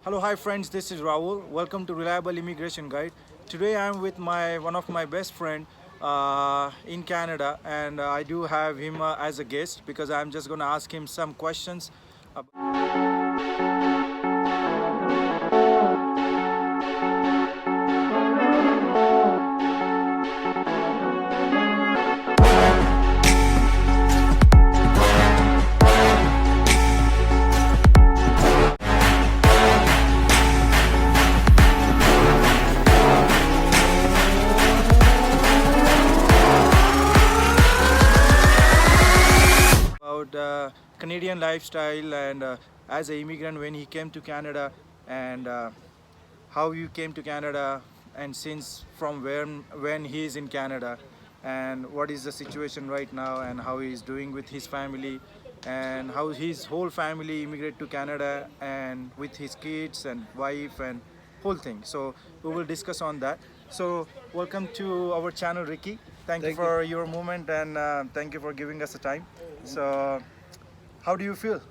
Hello, hi friends. This is Rahul. Welcome to Reliable Immigration Guide. Today I'm with my one of my best friend in Canada, and I do have him as a guest because I'm just gonna ask him some questions. About Canadian lifestyle and as an immigrant when he came to Canada and how you came to Canada and since from when he is in Canada and what is the situation right now and how he is doing with his family and how his whole family immigrate to Canada and with his kids and wife and whole thing. So we will discuss on that. So welcome to our channel, Ricky. Thank you Thank you. for your moment and thank you for giving us the time. So how do you feel?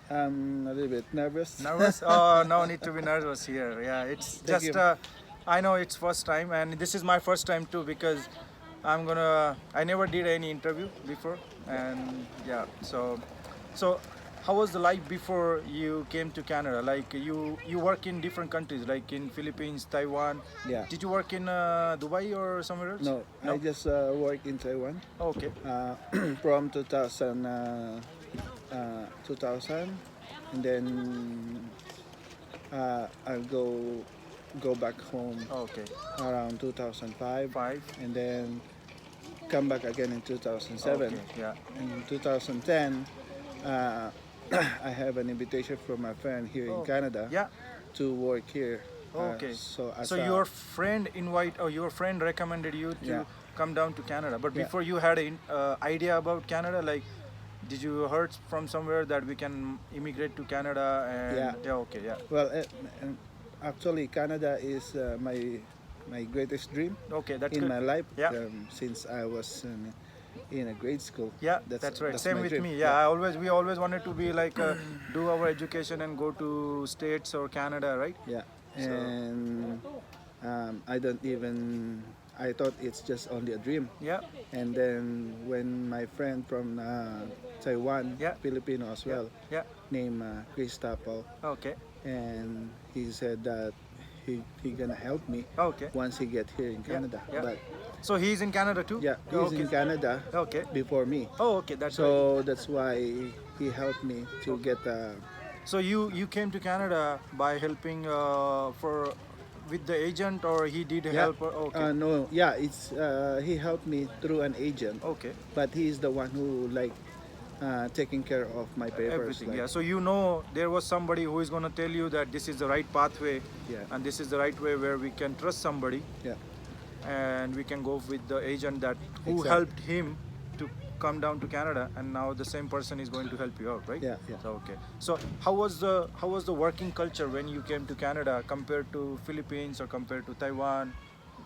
I'm a little bit nervous. Nervous? Oh, no need to be nervous here. Yeah, it's Thank just you. I know it's first time, and this is my first time too because I never did any interview before, and yeah. So how was the life before you came to Canada? Like you work in different countries, like in Philippines, Taiwan. Yeah. Did you work in Dubai or somewhere else? No, I just work in Taiwan Okay. from 2000, and then I'll go back home Okay. around 2005, Five. and then come back again in 2007. Okay. Yeah. In 2010, uh, I have an invitation from my friend here in Oh, Canada yeah. to work here. Okay. So as So your friend your friend recommended you to Yeah. come down to Canada. But Yeah. before you had an idea about Canada, like, did you heard from somewhere that we can immigrate to Canada? And Yeah. Okay, yeah. Well, and actually, Canada is my greatest dream Okay, that's in good. my life Yeah. since I was in a grade school. Yeah, that's right. Same my with dream. me. Yeah, we always wanted to be like do our education and go to States or Canada, right? Yeah, So- and I don't even. I thought it's just only a dream. Yeah. And then when my friend from Taiwan, Yeah. Filipino as well, Yeah. named Chris Tapal, Okay. and he said that he gonna help me Okay. once he get here in Yeah, Canada. yeah. But So he's in Canada too? yeah, he's Okay. in Canada Okay. before me. Oh, okay. That's right. So that's why he helped me to get So you came to Canada by helping for with the agent or he did help? Okay. no, yeah, it's he helped me through an agent, Okay. but he's the one who like taking care of my papers. Everything. Like, Yeah. So there was somebody who is gonna tell you that this is the right pathway, Yeah. and this is the right way where we can trust somebody, yeah, and we can go with the agent that who Exactly. helped him to come down to Canada, and now the same person is going to help you out, right? Yeah, yeah. So okay. So how was the working culture when you came to Canada compared to Philippines or compared to Taiwan?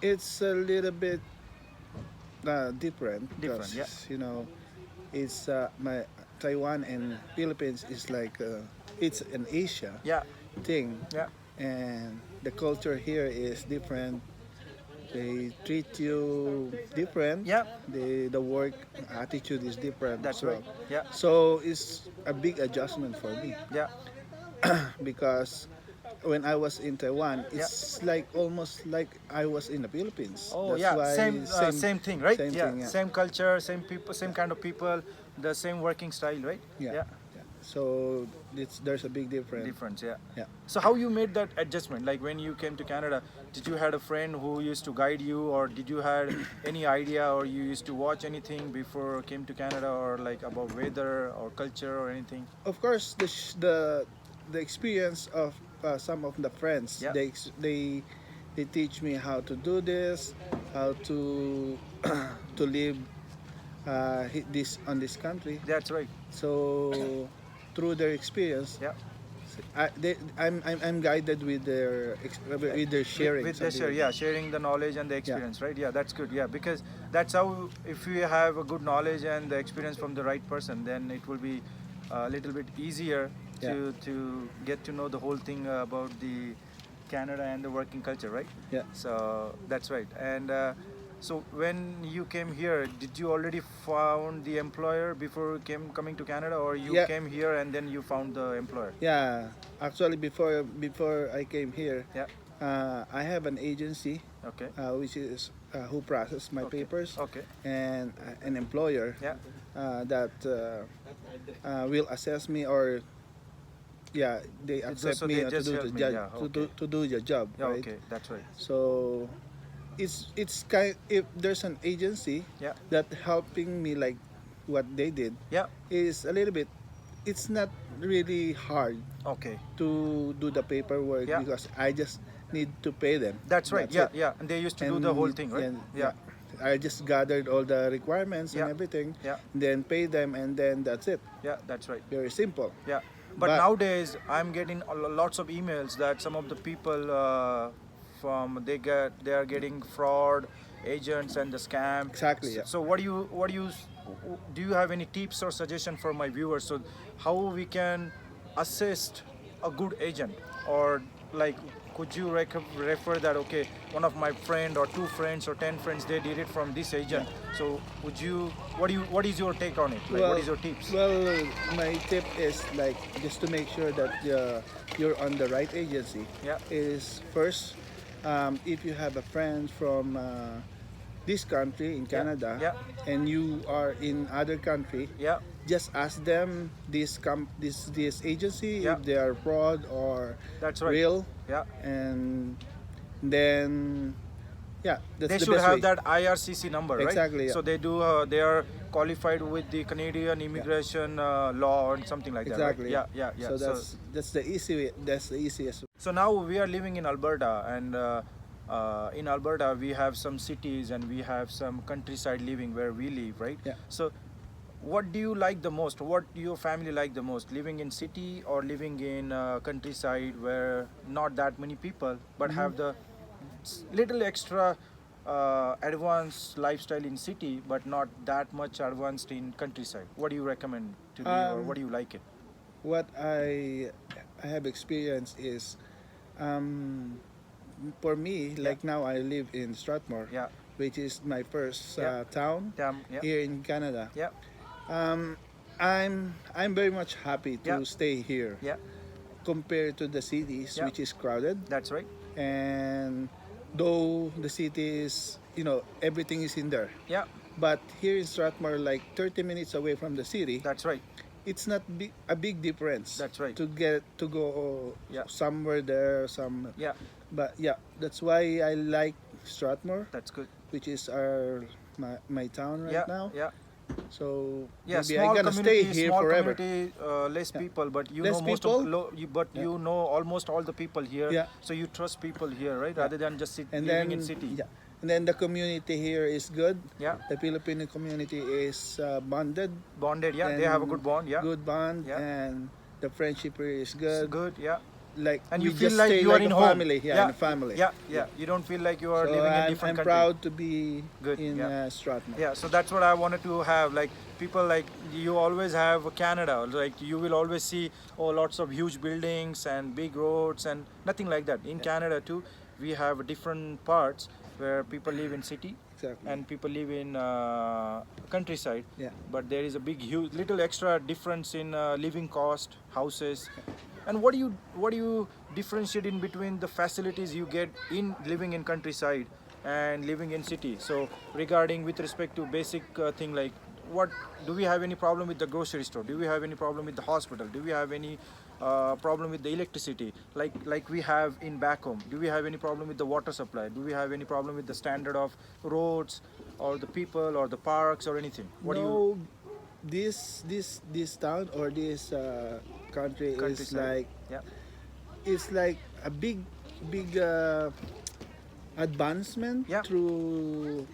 it's a little bit different. Different, yeah. You know, it's my Taiwan and Philippines is like it's an Asia Yeah. thing, Yeah. and the culture here is different. They treat you different. Yeah. The work attitude is different. That's as well. right. Yeah. So it's a big adjustment for me Yeah. because when I was in Taiwan, it's like almost like I was in the Philippines. Oh That's yeah, why same thing, right? same Yeah, thing, yeah. same culture, same people, same kind of people, the same working style, right? Yeah. Yeah. So there's a big difference. Difference, yeah. Yeah. So how you made that adjustment? Like when you came to Canada, did you had a friend who used to guide you, or did you had any idea, or you used to watch anything before came to Canada, or like about weather or culture or anything? Of course, the experience of some of the friends, Yeah. they teach me how to do this, how to to live this on this country. That's right. So through their experience, Yeah. I'm guided with with their sharing. With the something share, like yeah, sharing the knowledge and the experience, right? Yeah, that's good. Yeah, because that's how if you have a good knowledge and the experience from the right person, then it will be a little bit easier Yeah. to get to know the whole thing about the Canada and the working culture, right? Yeah. So that's right. And so when you came here, did you already found the employer before you came coming to Canada, or you Yeah. came here and then you found the employer? Yeah. Actually, before I came here, Yeah. I have an agency, Okay. which is who process my Okay. papers, Okay. and an employer Yeah. that will assess me, or yeah, they accept So me they to just do help the me. job, Yeah. Okay. to do the job, Yeah. right? Okay. That's right. So it's kind, if there's an agency Yeah. that helping me like what they did, Yeah. is a little bit, it's not really hard Okay. to do the paperwork, Yeah. because I just need to pay them. That's right. That's Yeah. it. Yeah. And they used to do the whole And thing, right? yeah, I just gathered all the requirements and Yeah. everything, Yeah. then pay them, and then that's it. Yeah. That's right. Very simple. Yeah, but nowadays I'm getting lots of emails that some of the people they are getting fraud agents and the scam. Exactly, yeah. So do you have any tips or suggestion for my viewers, so how we can assist a good agent, or like could you refer that, okay, one of my friend or two friends or 10 friends they did it from this agent, so would you what is your take on it, like what is your tips? Well, my tip is like just to make sure that you're on the right agency. Yeah. Is first, if you have a friend from this country in Canada, Yeah. and you are in other country, Yeah. just ask them this agency, Yeah. if they are fraud or That's right. real, Yeah. and then yeah, that's They the should best have way. that IRCC number, right? Exactly, yeah. So they do. They are qualified with the Canadian immigration law or something like Exactly. that, right? Yeah, yeah, yeah. So that's the easy way. That's the easiest. So now we are living in Alberta, and in Alberta we have some cities and we have some countryside living where we live, right? Yeah. So what do you like the most? What do your family like the most? Living in city or living in countryside where not that many people, but have the little extra advanced lifestyle in city, but not that much advanced in countryside? What do you recommend to do, or what do you like it? What I have experienced is, for me, like now I live in Strathmore, Yeah. which is my first Yeah. town Damn. Yeah. here in Canada. Yeah. I'm very much happy to Yeah. stay here Yeah. compared to the cities, Yeah. which is crowded. That's right. And though the city is, everything is in there, Yeah. but here in Strathmore, like 30 minutes away from the city, That's right. it's not a big difference. That's right. To go Yeah. somewhere there, some. Yeah. But yeah, that's why I like Strathmore, That's good. which is my town right Yeah. now. Yeah. So Yeah. maybe Small I'm gonna stay community. here Small forever. community. Less people, but you Less know most people. of you know almost all the people here. Yeah. So you trust people here, right? Rather than just And living then in city. yeah, and then the community here is good. Yeah. The Filipino community is bonded. Bonded. Yeah. They have a and good bond. Yeah. Good bond, Yeah. and the friendship here is It's good. good. Yeah. Like And we you feel just like stay you are like in a home. family. Yeah, in a family. Yeah. Yeah. You don't feel like you are So living in a I'm different country. proud to be Good, in yeah. Strathmore. Yeah, so that's what I wanted to have. Like people, like you always have Canada. Like you will always see lots of huge buildings and big roads and nothing like that. In Canada too, we have different parts where people live in city Exactly. and people live in countryside. Yeah. But there is a big, huge, little extra difference in living cost, houses. And what do you differentiate in between the facilities you get in living in countryside and living in city? So regarding with respect to basic thing, like what do we have any problem with the grocery store? Do we have any problem with the hospital? Do we have any problem with the electricity like we have in back home? Do we have any problem with the water supply? Do we have any problem with the standard of roads or the people or the parks or anything? What do you No, this town or this country is countryside? like, Yeah. it's like a big advancement Yeah. through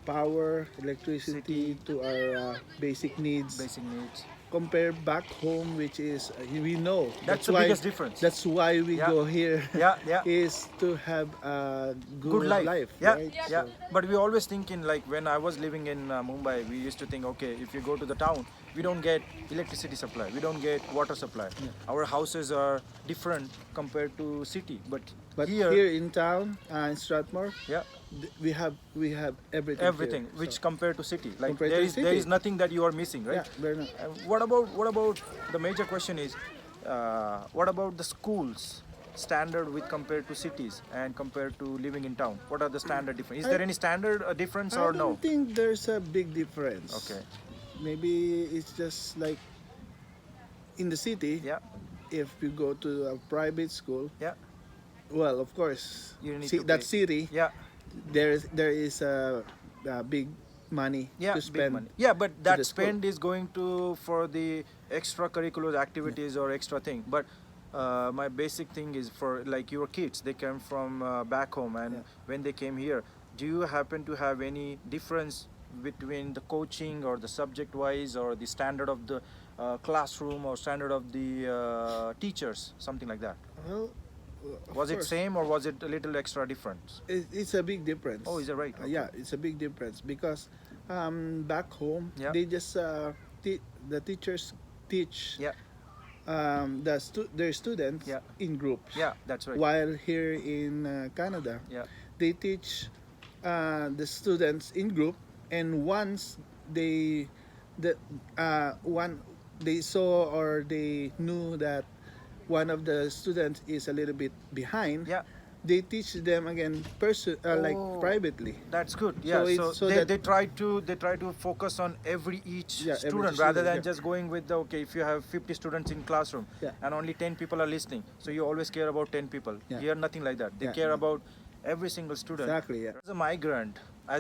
power, electricity, City. to our basic needs. Basic needs. Compare back home, which is we know That's the why, biggest difference. That's why we Yeah. go here. Yeah, yeah. Is to have a Good life. Yeah, right? yeah. So, But we always think in, like when I was living in Mumbai, we used to think, okay, if you go to the town, we don't get electricity supply, we don't get water supply. Our houses are different compared to city, But here, here in town, in Strathmore, yeah, we have everything here. everything which So, compared to city, like compared there to is there city. is nothing that you are missing, right? Yeah, very nice. What about the major question is, what about the schools standard with compared to cities and compared to living in town? What are the standard difference? Is I, there any standard difference I or no? don't think there's a big difference. Okay. Maybe it's just like in the city, Yeah. if you go to a private school, Yeah. well, of course, You need see, to that pay. city, Yeah. there is a big money Yeah, to big spend money. Yeah, but to that the school. spend is going to for the extracurricular activities or extra thing. But my basic thing is for like your kids. They came from back home, and Yeah. when they came here, do you happen to have any difference between the coaching or the subject wise or the standard of the classroom or standard of the teachers, something like that? Well, of Was it course, same or was it a little extra difference? it's a big difference. Oh, is that right? Okay. Yeah, it's a big difference because back home Yeah. they just the teachers teach Yeah, their students Yeah. in groups. yeah, that's right. While here in Canada, Yeah, they teach the students in group, and once they the one they saw or they knew that one of the students is a little bit behind, yeah. they teach them again like Oh. privately. That's good. So Yeah. it's So, so they, that- they try to focus on each Yeah, every student rather student, than yeah. just going with the okay, if you have 50 students in classroom Yeah. and only 10 people are listening, so you always care about 10 people. Yeah. Here nothing like that. They Yeah, care no. about every single student. Exactly, yeah. As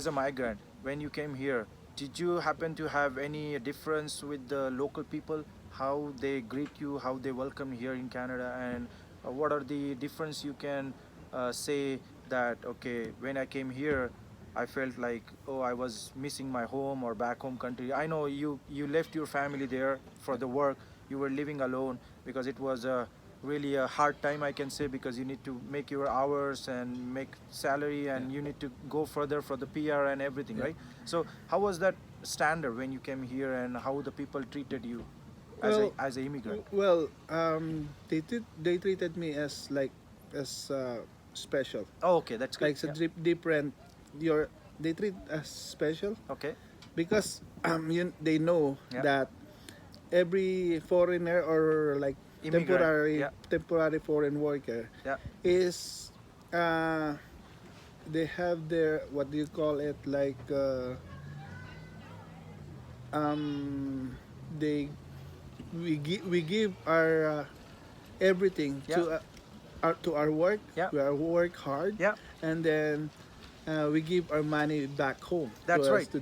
a migrant, when you came here, did you happen to have any difference with the local people? How they greet you, how they welcome here in Canada, and what are the difference you can say that okay, when I came here, I felt like oh, I was missing my home or back home country. I know you left your family there for the work. You were living alone because it was really a hard time, I can say, because you need to make your hours and make salary, and you need to go further for the PR and everything, right? So how was that standard when you came here, and how the people treated you Well, as an immigrant? Well, they treated me as special, Oh, okay, that's good. like it's a different. They treat us special Okay. because they know Yeah. that every foreigner or like Immigrant, yeah. temporary foreign worker Yeah. is they have their, what do you call it, like they we give our everything Yeah. to our work. Yeah. We work hard, Yeah. and then we give our money back home. That's to right. to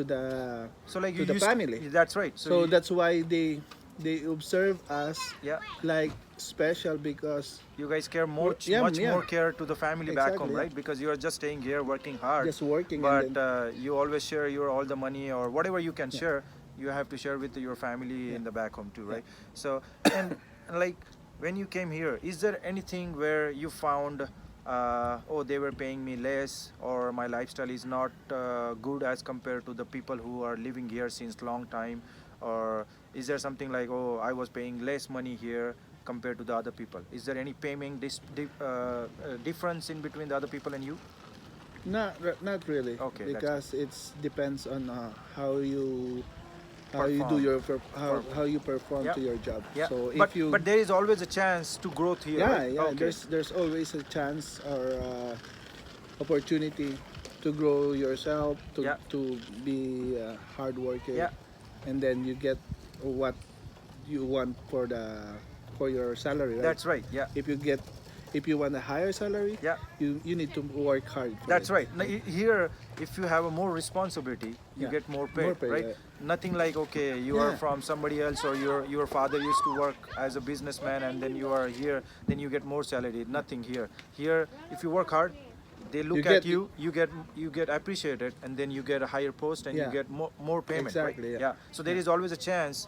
the So like to you the used family. That's right. So you- that's why they observe us yeah. like special because You guys care more, Yeah, much yeah. more care to the family back home, Exactly, yeah. right? Because you are just staying here, working hard. just working, But and then, you always share your all the money or whatever you can share. You have to share with your family in the back home too, right? So and like when you came here, is there anything where you found oh, they were paying me less, or my lifestyle is not good as compared to the people who are living here since long time, or is there something like oh, I was paying less money here compared to the other people? Is there any payment difference in between the other people and you? not really. Okay, that's Because it's depends on how you Perform. do how you perform Yeah. to your job. Yeah, So but if you there is always a chance to growth here. yeah, right? yeah, Okay. there's always a chance or opportunity to grow yourself, Yeah. to be a hard worker, Yeah. and then you get what you want for your salary, right? That's right. Yeah. If you want a higher salary, Yeah. you need to work hard for That's it. right. Now, here, if you have a more responsibility, you Yeah. get more pay, More pay, right? yeah. Nothing like okay, you are Yeah. from somebody else, or your father used to work as a businessman, and then you are here, then you get more salary. Nothing here. Here, if you work hard, they look at get- you, you get appreciated, and then you get a higher post, and you Yeah. get more payment. Exactly, Right? yeah. So there is always a chance,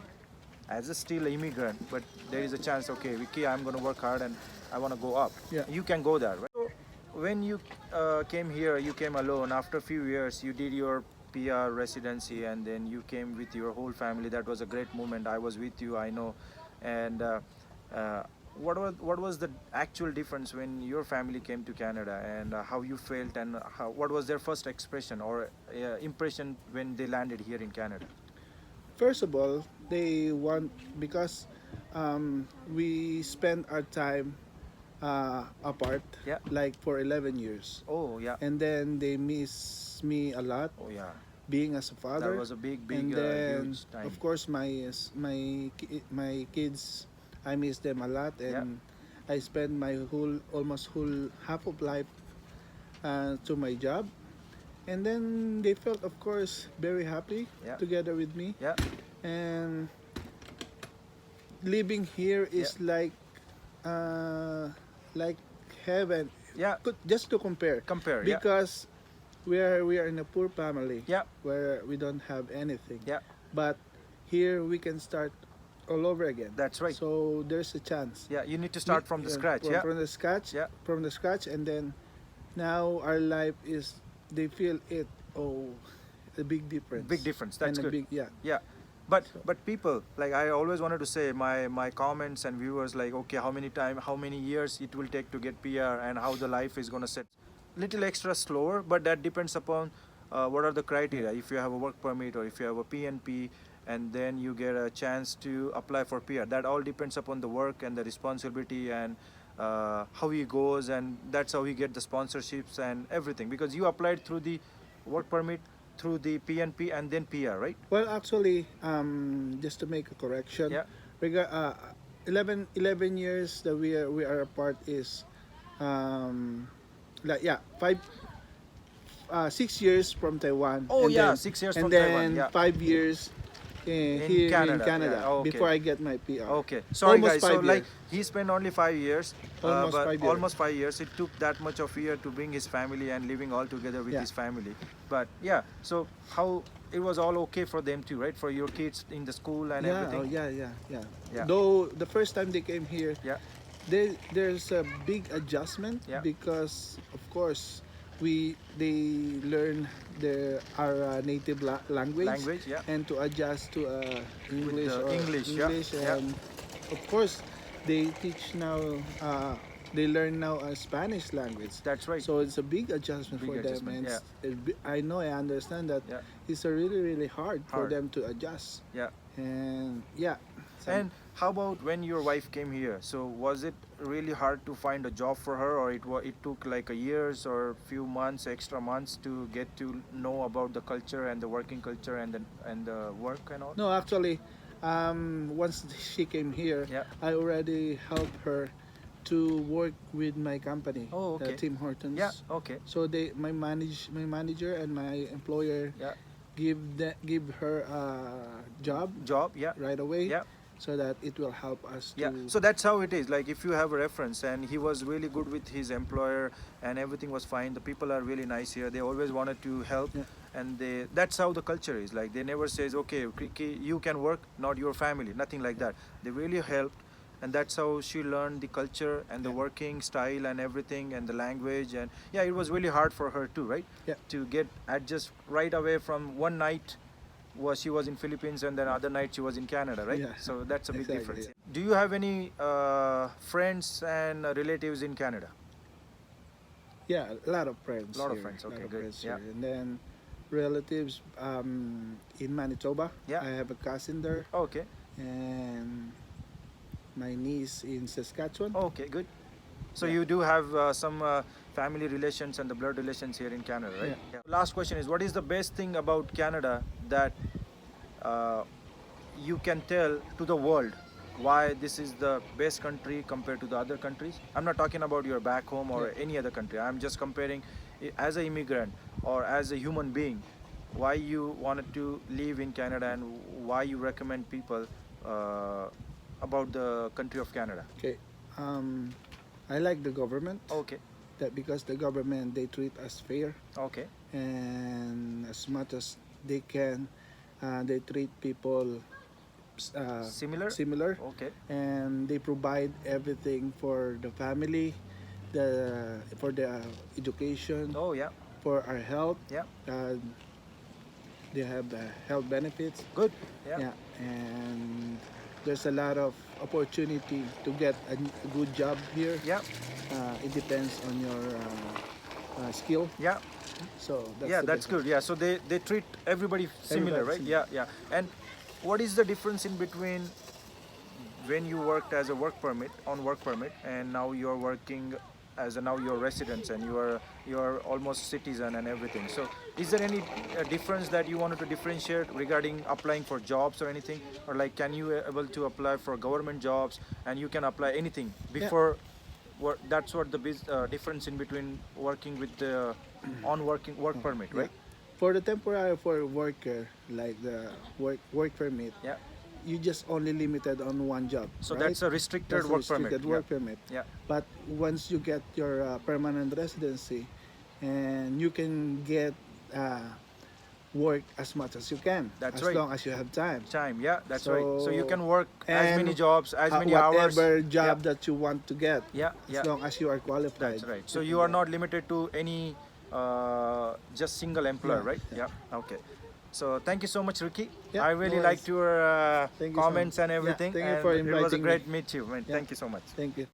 as a still immigrant, but there is a chance. Okay, Vicky, I'm gonna work hard, and I wanna go up. Yeah. You can go there. Right? So when you came here, you came alone. After a few years, you did your PR residency, and then you came with your whole family. That was a great moment. I was with you, I know. And uh, what was the actual difference when your family came to Canada, and how you felt, and what was their first expression or impression when they landed here in Canada? First of all, they want because we spend our time apart, Yeah. like for 11 years, Oh yeah. and then they miss me a lot, Oh yeah. being as a That father. was a big, And big, then huge time. of course my kids, I miss them a lot, Yeah. and I spend my whole almost whole half of life to my job. And then they felt, of course, very happy Yeah. together with me. Yeah. And living here Yeah. is uh, like heaven. Yeah. Just to compare, Compare. Yeah. because we are in a poor family Yeah. where we don't have anything, Yeah. but here we can start all over again. That's right. So there's a chance. Yeah. You need to start from the scratch. Yeah. From the scratch. Yeah. From the scratch, and then now our life is. They feel it. Oh, a big difference. Big difference. That's and a good. big, yeah. Yeah. But people, like, I always wanted to say, my comments and viewers, like, okay, how many years it will take to get PR, and how the life is gonna set. Little extra slower, but that depends upon what are the criteria. If you have a work permit, or if you have a PNP, and then you get a chance to apply for PR. That all depends upon the work and the responsibility, and how he goes, and that's how he get the sponsorships and everything. Because you applied through the work permit, through the PNP, and then PR, right? Well, actually, just to make a correction, Yeah. rega- uh, 11 years that we are apart is, um, like, yeah, 6 years from Taiwan. Oh and yeah, then, 6 years and from then Taiwan. Yeah. 5 years here in Canada. Canada, Yeah. Okay. before I get my PR. Okay. Sorry Almost guys. So 5 like years. he spent only 5 years, Almost but 5 years. almost 5 years. It took that much of year to bring his family and living all together with Yeah. his family. But yeah. So how it was all okay for them too, right? For your kids in the school and Yeah, everything. oh, yeah. Yeah. Though the first time they came here, Yeah. there's a big adjustment, Yeah. because of course they learn our native language, Yeah. and to adjust to English the or English, yeah, yeah. and of course they teach now, they learn now a Spanish language. That's right. So it's a big adjustment Big for adjustment, them, and I know, I understand that Yeah. it's a really hard for Hard. them to adjust. Yeah. And yeah. And how about when your wife came here? So was it really hard to find a job for her, or it took like a years or few months, extra months, to get to know about the culture and the working culture and the work and all? No, actually, once she came here, Yeah. I already helped her to work with my company, Oh, okay. Tim Hortons. Yeah. Okay. So my manager and my employer Yeah. give her a job Job. Yeah. right away, Yeah. so that it will help us to. Yeah, so that's how it is. Like, if you have a reference, and he was really good with his employer, and everything was fine, the people are really nice here, they always wanted to help. Yeah. And that's how the culture is. Like, they never says, okay, you can work, not your family, nothing like that. They really helped, and that's how she learned the culture and the Yeah. working style and everything, and the language. And yeah, it was really hard for her too, right? Yeah. To get adjust right away. From one night she was in Philippines, and then other night she was in Canada, right? Yeah. So that's a big Exactly, difference. yeah. Do you have any friends and relatives in Canada? Yeah, a lot of friends. A lot of here, friends, lot okay, of good, friends yeah. here. And then relatives in Manitoba. Yeah. I have a cousin there, Okay. and my niece in Saskatchewan. Okay, good. So Yeah. you do have some family relations and the blood relations here in Canada, right? Yeah. Last question is, what is the best thing about Canada that uh, you can tell to the world why this is the best country compared to the other countries? I'm not talking about your back home or Yeah. any other country. I'm just comparing as an immigrant or as a human being, why you wanted to live in Canada, and why you recommend people about the country of Canada. Okay. I like the government, Okay. that because the government, they treat us fair, Okay. and as much as they can, they treat people Similar? similar, Okay. and they provide everything for the family, for the education, Oh yeah. for our health. Yeah. Uh, they have health benefits. Good. Yeah. Yeah, and there's a lot of opportunity to get a good job here. Yeah. It depends on your skill. Yeah. So that's Yeah, the that's difference. good. Yeah, so they treat everybody similar, Everybody right? similar. Yeah, yeah. And what is the difference in between when you worked as a work permit, and now you're working as a now you're residents and you're almost citizen and everything? So is there any difference that you wanted to differentiate regarding applying for jobs or anything, or like can you able to apply for government jobs and you can apply anything Yeah. before that's what the difference in between working with the on work permit, Yeah. right? For the temporary for worker, like the work permit, Yeah. you just only limited on one job, So right? that's a restricted That's a work permit. restricted Yeah. work permit. Yeah. But once you get your permanent residency, and you can get work as much as you can, That's as right. long as you have time. Time. Yeah, that's right. So you can So, work as many and jobs, as many hours. whatever job Yeah. that you want to get, Yeah, yeah. as long as you are qualified. That's right. So can you are get. not limited to any just single employer, Yeah, right? yeah. Yeah. Okay. So thank you so much, Ricky. Yeah, I really no liked worries. your Thank you so comments much. and Yeah, everything. thank you and for it was a inviting me. great meet you, man. Yeah. Thank you so much. Thank you.